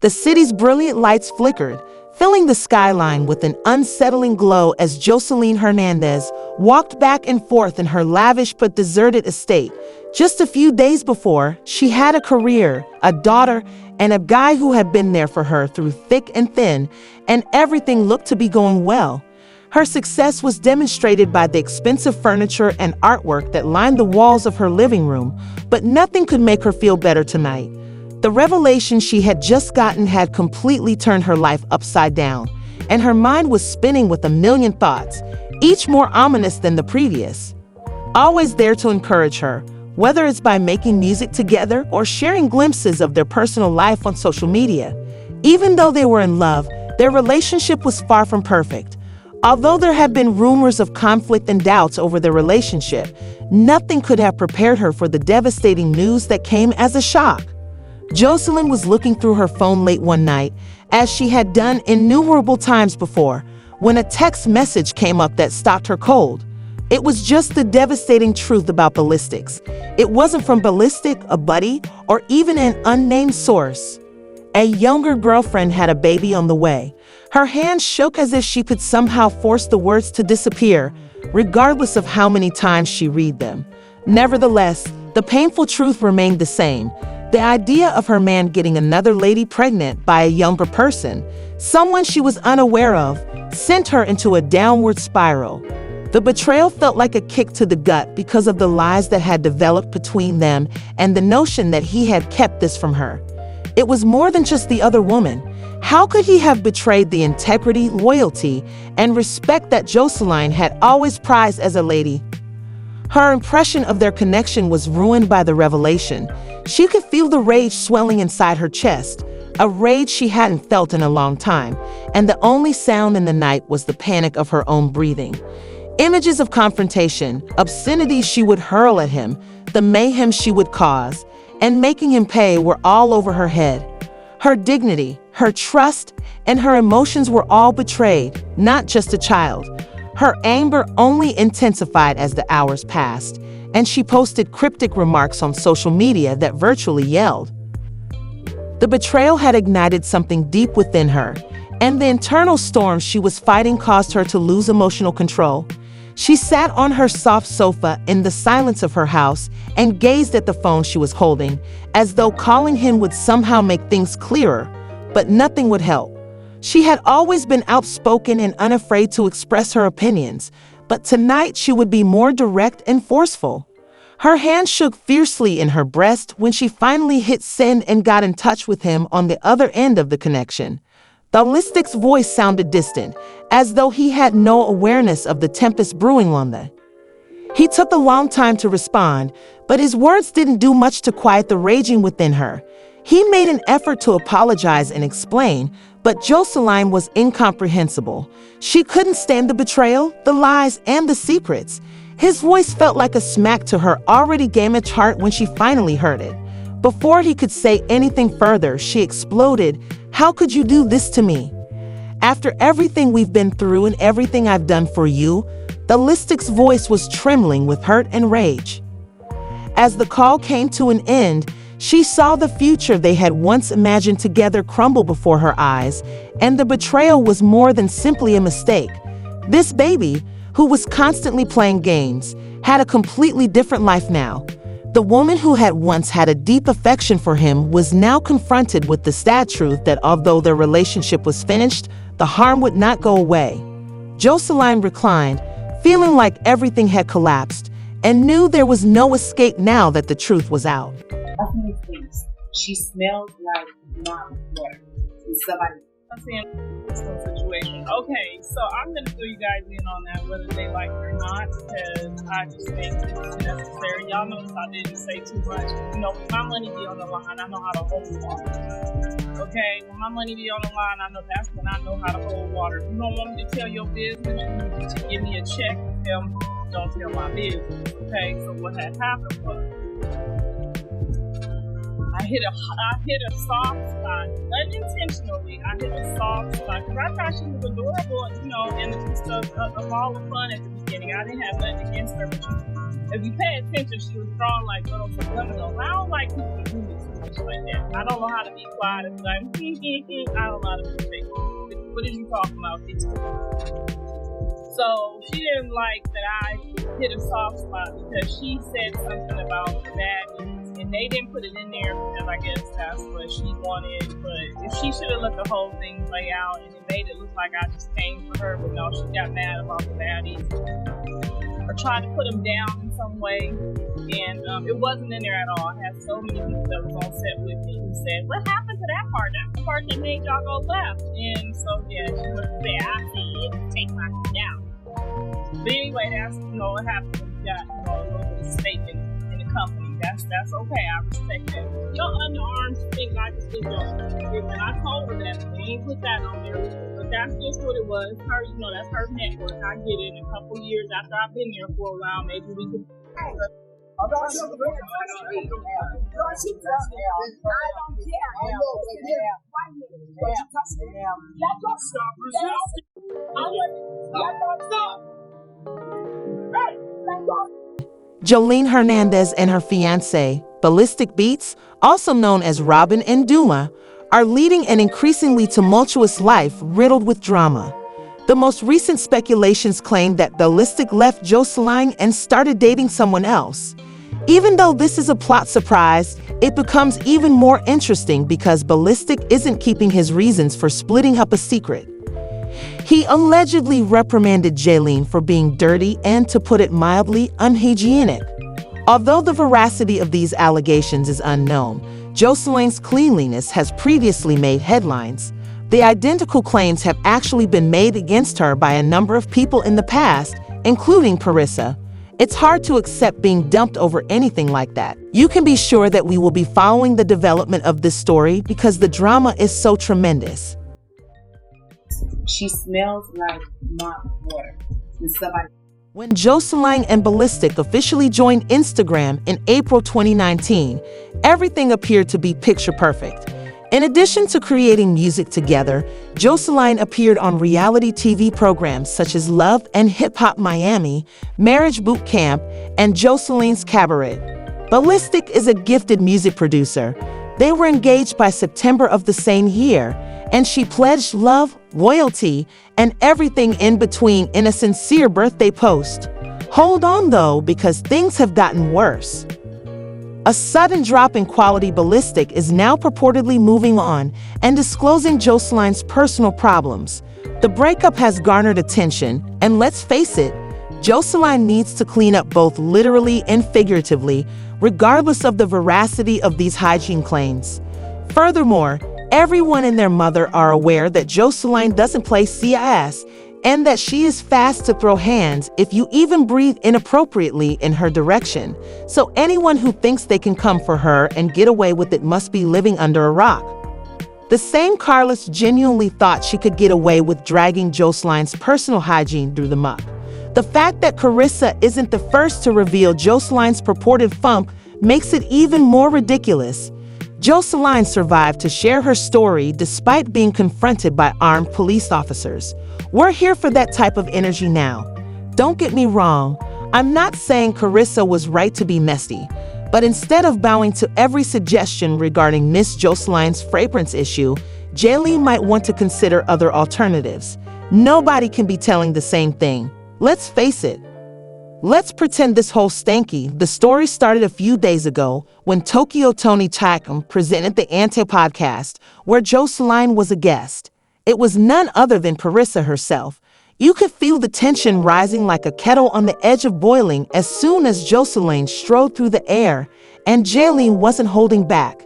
The city's brilliant lights flickered, filling the skyline with an unsettling glow as Joseline Hernandez walked back and forth in her lavish but deserted estate. Just a few days before, she had a career, a daughter, and a guy who had been there for her through thick and thin, and everything looked to be going well. Her success was demonstrated by the expensive furniture and artwork that lined the walls of her living room, but nothing could make her feel better tonight. The revelation she had just gotten had completely turned her life upside down, and her mind was spinning with a million thoughts, each more ominous than the previous. Always there to encourage her, whether it's by making music together or sharing glimpses of their personal life on social media. Even though they were in love, their relationship was far from perfect. Although there had been rumors of conflict and doubts over their relationship, nothing could have prepared her for the devastating news that came as a shock. Joseline was looking through her phone late one night, as she had done innumerable times before, when a text message came up that stopped her cold. It was just the devastating truth about Ballistics. It wasn't from Ballistic, a buddy, or even an unnamed source. A younger girlfriend had a baby on the way. Her hands shook as if she could somehow force the words to disappear, regardless of how many times she read them. Nevertheless, the painful truth remained the same. The idea of her man getting another lady pregnant by a younger person, someone she was unaware of, sent her into a downward spiral. The betrayal felt like a kick to the gut because of the lies that had developed between them and the notion that he had kept this from her. It was more than just the other woman. How could he have betrayed the integrity, loyalty, and respect that Joseline had always prized as a lady? Her impression of their connection was ruined by the revelation. She could feel the rage swelling inside her chest, a rage she hadn't felt in a long time, and the only sound in the night was the panic of her own breathing. Images of confrontation, obscenities she would hurl at him, the mayhem she would cause, and making him pay were all over her head. Her dignity, her trust, and her emotions were all betrayed, not just a child. Her anger only intensified as the hours passed, and she posted cryptic remarks on social media that virtually yelled. The betrayal had ignited something deep within her, and the internal storm she was fighting caused her to lose emotional control. She sat on her soft sofa in the silence of her house and gazed at the phone she was holding, as though calling him would somehow make things clearer, but nothing would help. She had always been outspoken and unafraid to express her opinions, but tonight she would be more direct and forceful. Her hand shook fiercely in her breast when she finally hit send and got in touch with him on the other end of the connection. Ballistic's voice sounded distant, as though he had no awareness of the tempest brewing on them. He took a long time to respond, but his words didn't do much to quiet the raging within her. He made an effort to apologize and explain, but Joseline was incomprehensible. She couldn't stand the betrayal, the lies, and the secrets. His voice felt like a smack to her already damaged heart when she finally heard it. Before he could say anything further, she exploded. "How could you do this to me? After everything we've been through and everything I've done for you?" Ballistic's voice was trembling with hurt and rage. As the call came to an end, she saw the future they had once imagined together crumble before her eyes, and the betrayal was more than simply a mistake. This baby, who was constantly playing games, had a completely different life now. The woman who had once had a deep affection for him was now confronted with the sad truth that although their relationship was finished, the harm would not go away. Joseline reclined, feeling like everything had collapsed, and knew there was no escape now that the truth was out. Definitely things. She smells like mom water. Somebody. I'm saying this whole situation. Okay, so I'm gonna fill you guys in on that, whether they like it or not, because I just think it's necessary. Y'all notice I didn't say too much. You know, when my money be on the line, I know how to hold water. Okay, when my money be on the line, I know that's when I know how to hold water. If you don't want me to tell your business, you need to give me a check and tell me, don't tell my business. Okay, so what had happened was, I hit a soft spot, unintentionally. I hit a soft spot because I thought she was adorable, you know, and just a ball of fun at the beginning. I didn't have nothing against her, but if you pay attention, she was drawing like little subliminals. I don't like people to do this. and shit like that. I don't know how to be quiet and be like, I don't know how to be fake. What are you talking about? So she didn't like that I hit a soft spot because she said something about the baddies, and they didn't put it in there because I guess that's what she wanted. But if she should have let the whole thing play out, and it made it look like I just came for her, but no, she got mad about the baddies or tried to put them down in some way, and it wasn't in there at all. I had so many people that was on set with me who said, "What happened to that part? That's the part that made y'all go left." And so yeah, she was there. I see it. Take my down. But anyway, that's what happened when you got a little bit of stake in the company. That's okay. I respect that. Your underarms think I just did your and I told her that they ain't put that on there. But that's just what it was. Her, that's her network. I get it. In a couple years after I've been there for a while, maybe we could. Joseline Hernandez and her fiancé, Ballistic Beats, also known as Robin and Duma, are leading an increasingly tumultuous life riddled with drama. The most recent speculations claim that Ballistic left Joseline and started dating someone else. Even though this is a plot surprise, it becomes even more interesting because Ballistic isn't keeping his reasons for splitting up a secret. He allegedly reprimanded Joseline for being dirty and, to put it mildly, unhygienic. Although the veracity of these allegations is unknown, Joseline's cleanliness has previously made headlines. The identical claims have actually been made against her by a number of people in the past, including Carissa. It's hard to accept being dumped over anything like that. You can be sure that we will be following the development of this story because the drama is so tremendous. She smells like mop water. When Joseline and Ballistic officially joined Instagram in April 2019, everything appeared to be picture perfect. In addition to creating music together, Joseline appeared on reality TV programs such as Love and Hip Hop Miami, Marriage Boot Camp, and Joseline's Cabaret. Ballistic is a gifted music producer. They were engaged by September of the same year, and she pledged love, loyalty, and everything in between in a sincere birthday post. Hold on though, because things have gotten worse. A sudden drop in quality. Ballistic is now purportedly moving on and disclosing Joseline's personal problems. The breakup has garnered attention, and let's face it, Joseline needs to clean up both literally and figuratively, regardless of the veracity of these hygiene claims. Furthermore, everyone and their mother are aware that Joseline doesn't play CIS and that she is fast to throw hands if you even breathe inappropriately in her direction. So anyone who thinks they can come for her and get away with it must be living under a rock. The same Carlos genuinely thought she could get away with dragging Joseline's personal hygiene through the muck. The fact that Carissa isn't the first to reveal Joseline's purported fump makes it even more ridiculous. Joseline survived to share her story despite being confronted by armed police officers. We're here for that type of energy now. Don't get me wrong, I'm not saying Carissa was right to be messy, but instead of bowing to every suggestion regarding Miss Joseline's fragrance issue, Joseline might want to consider other alternatives. Nobody can be telling the same thing. Let's face it. Let's pretend this whole stanky. The story started a few days ago when Tokyo Tony Takum presented the Ante podcast, where Joseline was a guest. It was none other than Carissa herself. You could feel the tension rising like a kettle on the edge of boiling as soon as Joseline strode through the air, and Joseline wasn't holding back.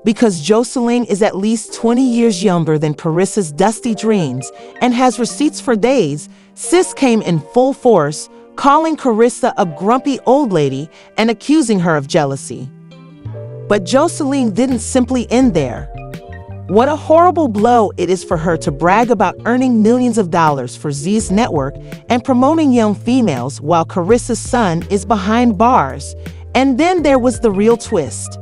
Because Joseline is at least 20 years younger than Carissa's dusty dreams and has receipts for days, sis came in full force, calling Carissa a grumpy old lady and accusing her of jealousy. But Joseline didn't simply end there. What a horrible blow it is for her to brag about earning millions of dollars for Z's network and promoting young females while Carissa's son is behind bars. And then there was the real twist.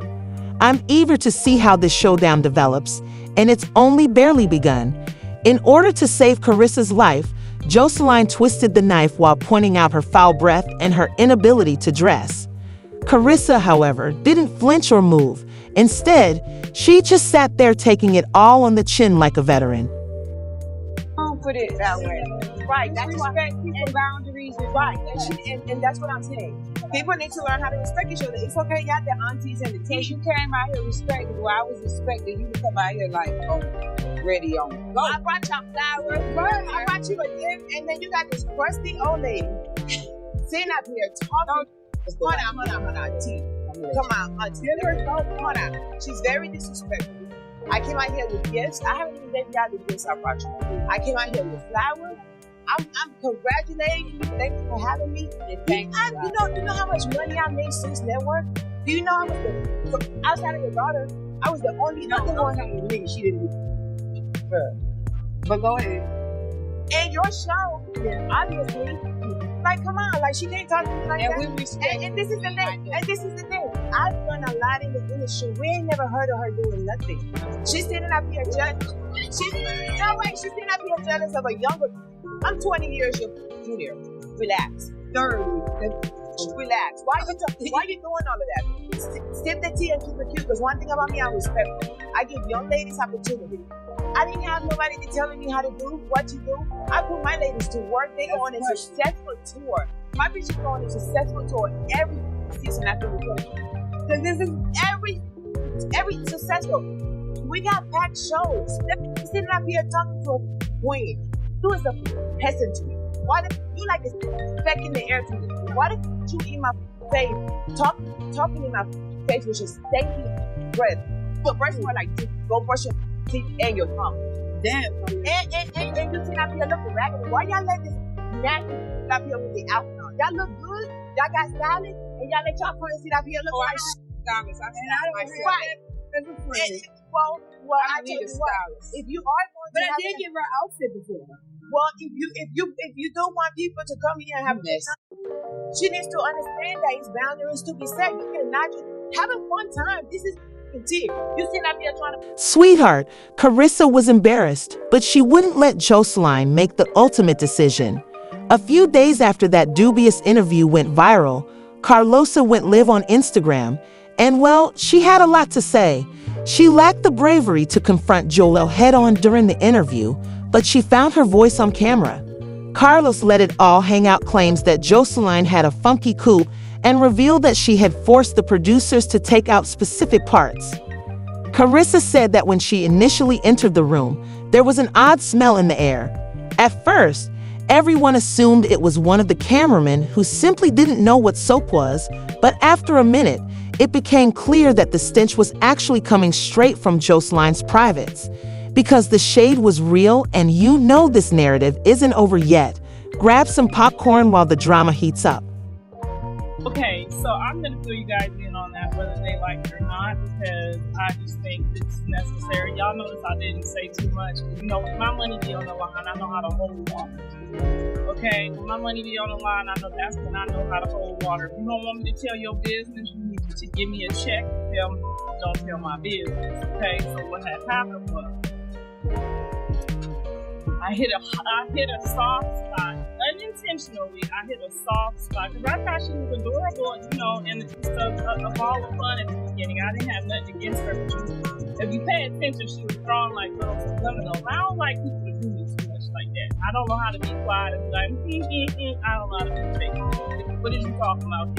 I'm eager to see how this showdown develops, and it's only barely begun. In order to save Carissa's life, Joseline twisted the knife while pointing out her foul breath and her inability to dress. Carissa, however, didn't flinch or move. Instead, she just sat there taking it all on the chin like a veteran. Don't put it that way. Right, that's why. Respect people's boundaries. Right, and that's what I'm saying. People need to learn how to respect each other. It's okay, y'all, the aunties and the If teachers. you came out here respected, well, I was expecting you to come out here like, oh, ready on. Go. I brought y'all flowers. I brought you a gift, and then you got this crusty old lady sitting up here talking. Hold on, T. Come on, Auntie. Hold on. She's very disrespectful. I came out here with gifts. I haven't even gave y'all the gifts I brought you. I came out here with flowers. I'm congratulating you. Thank you for having me. You know how much money I made since network? Do you know how much? Outside of your daughter, I was the only other one. She didn't do it. But go ahead. And your show, obviously, like, come on, like, she can't talk to me like And that. we respect. And this is the thing. And this is the thing. I've done a lot in the industry. We ain't never heard of her doing nothing. She's sitting up here jealous. She's sitting up here jealous of a younger. I'm 20 years your junior. Relax. 30. Relax. Why you doing all of that? Sip the tea and keep it cute. Because one thing about me, I'm respectful. I give young ladies opportunity. I didn't have nobody to telling me how to do, what to do. I put my ladies to work. They go on a successful tour. My bitches go on a successful tour every season after we go. Because this is every successful. We got packed shows. They're sitting up here talking to a queen. You is a peasant to me. Why did you like a speck in the air to me? Why did you in my face, talking in my face with your stanky breath? But brush more like go brush your teeth and your tongue. Damn. And you sit up here looking raggedy. Why y'all let this nasty up here with the outfit on? Y'all look good. Y'all got stylish, and y'all let y'all friends sit up here look like shit. Stylist. I style myself. Right. As a friend. Well, I I need tell a you what. stylist. If you are going But to I have did give her an outfit before. well, if you don't want people to come here and have a good time, she needs to understand that it's boundaries to be set. You cannot just have a fun time. This is tea. You sitting up here trying to. Sweetheart, Carissa was embarrassed, but she wouldn't let Joseline make the ultimate decision. A few days after that dubious interview went viral, Carlosa went live on Instagram, and well, she had a lot to say. She lacked the bravery to confront Joel head-on during the interview, but she found her voice on camera. Carlos let it all hang out claims that Joseline had a funky coup and revealed that she had forced the producers to take out specific parts. Carissa said that when she initially entered the room, there was an odd smell in the air. At first, everyone assumed it was one of the cameramen who simply didn't know what soap was, but after a minute, it became clear that the stench was actually coming straight from Joseline's privates. Because the shade was real and you know this narrative isn't over yet, grab some popcorn while the drama heats up. Okay, so I'm gonna fill you guys in on that, whether they like it or not, because I just think it's necessary. Y'all notice I didn't say too much. You know, with my money be on the line, I know how to hold water. Okay, when my money be on the line, I know that's when I know how to hold water. If you don't want me to tell your business, you need to give me a check and tell me, don't tell my business. Okay, so what had happened was, I hit a soft spot. Unintentionally, I hit a soft spot because I thought she was adorable, you know, and it's just a ball of fun at the beginning. I didn't have nothing against her, but if you pay attention, she was throwing like little subliminals. I don't like people to do me too much like that. I don't know how to be quiet and be like, I don't know how to be fake. What did you talk about?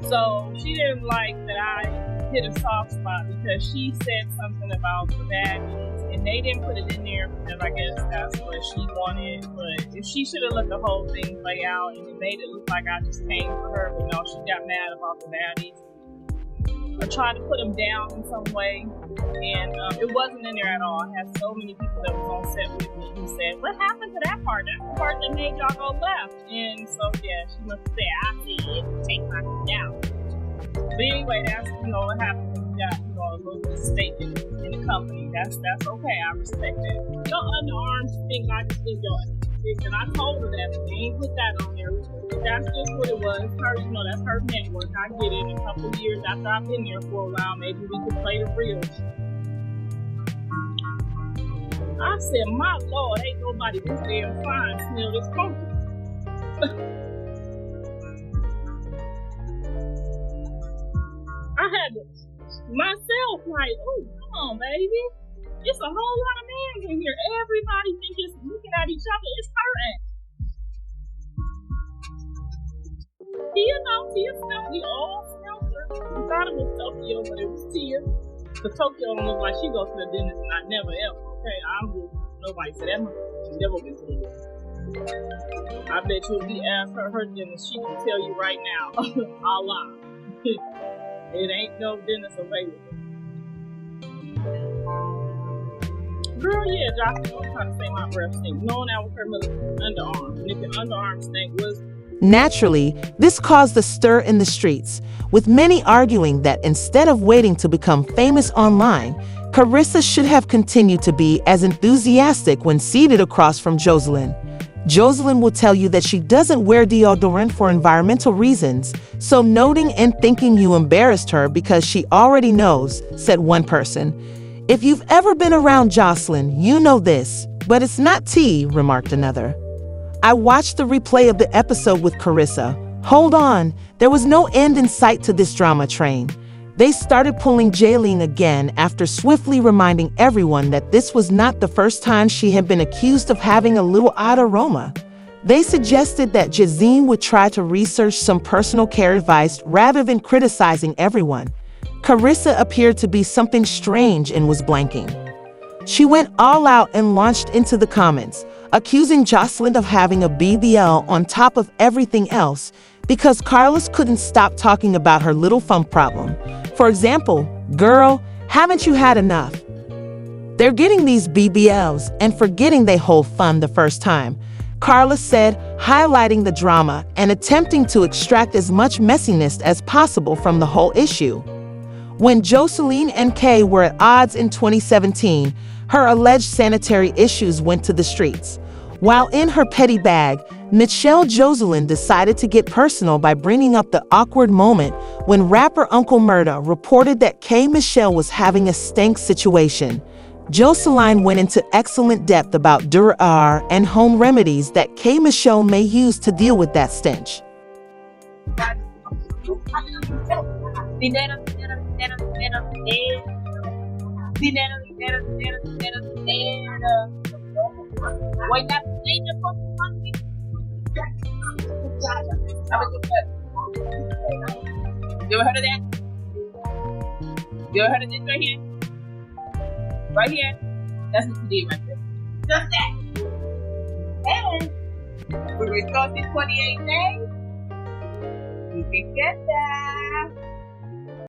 So she didn't like that I hit a soft spot because she said something about the baddies. And they didn't put it in there because I guess that's what she wanted. But if she should have let the whole thing play out and it made it look like I just came for her, but no, she got mad about the baddies. I tried to put them down in some way, and it wasn't in there at all. I had so many people that was on set with me who said, "What happened to that part? That's the part that made y'all go left." And so yeah, she must have said, "I said take my thing out." But anyway, that's what happened when you got a little bit of stake in the company. That's okay. I respect that. Your underarms thing, I just did your and I told her that, but they ain't put that on there. But that's just what it was. Her, that's her network. I get it. A couple of years after I've been there for a while, maybe we could play the real. I said, my Lord, ain't nobody this damn fine smell this funky. I had to myself, like, oh, come on, baby. It's a whole lot of men in here. Everybody think it's looking at each other. It's her ass. Tia smelled, we all smelled her. We thought it was Tokyo, but it was Tia. Because Tokyo don't look like she goes to the dentist, and I never ever. Okay, I'm just, nobody said that. She's never been to the dentist. I bet you if we ask her dentist, she can tell you right now, I'll lie. It ain't no dentist available. Girl, yeah, Jocelyn, don't try to say my breath stink. Knowing that was her mother's underarm. And if your underarm stink was... Naturally, this caused a stir in the streets, with many arguing that instead of waiting to become famous online, Carissa should have continued to be as enthusiastic when seated across from Joseline. Joseline will tell you that she doesn't wear deodorant for environmental reasons, so noting and thinking you embarrassed her because she already knows, said one person. If you've ever been around Joseline, you know this, but it's not tea, remarked another. I watched the replay of the episode with Carissa. Hold on, there was no end in sight to this drama train. They started pulling Joseline again after swiftly reminding everyone that this was not the first time she had been accused of having a little odd aroma. They suggested that Joseline would try to research some personal care advice rather than criticizing everyone. Carissa appeared to be something strange and was blanking. She went all out and launched into the comments, accusing Joseline of having a BBL on top of everything else because Carlos couldn't stop talking about her little funk problem. For example, girl, haven't you had enough? They're getting these BBLs and forgetting they hold fun the first time, Carlos said, highlighting the drama and attempting to extract as much messiness as possible from the whole issue. When Joseline and Kay were at odds in 2017, her alleged sanitary issues went to the streets. While in her petty bag, Michelle Joseline decided to get personal by bringing up the awkward moment when rapper Uncle Murda reported that K. Michelle was having a stank situation. Joseline went into excellent depth about Dura-R and home remedies that K. Michelle may use to deal with that stench. You ever heard of that? You ever heard of this right here? Right here? That's what you did right there. Just that. And we resource in 28 days. You can get that.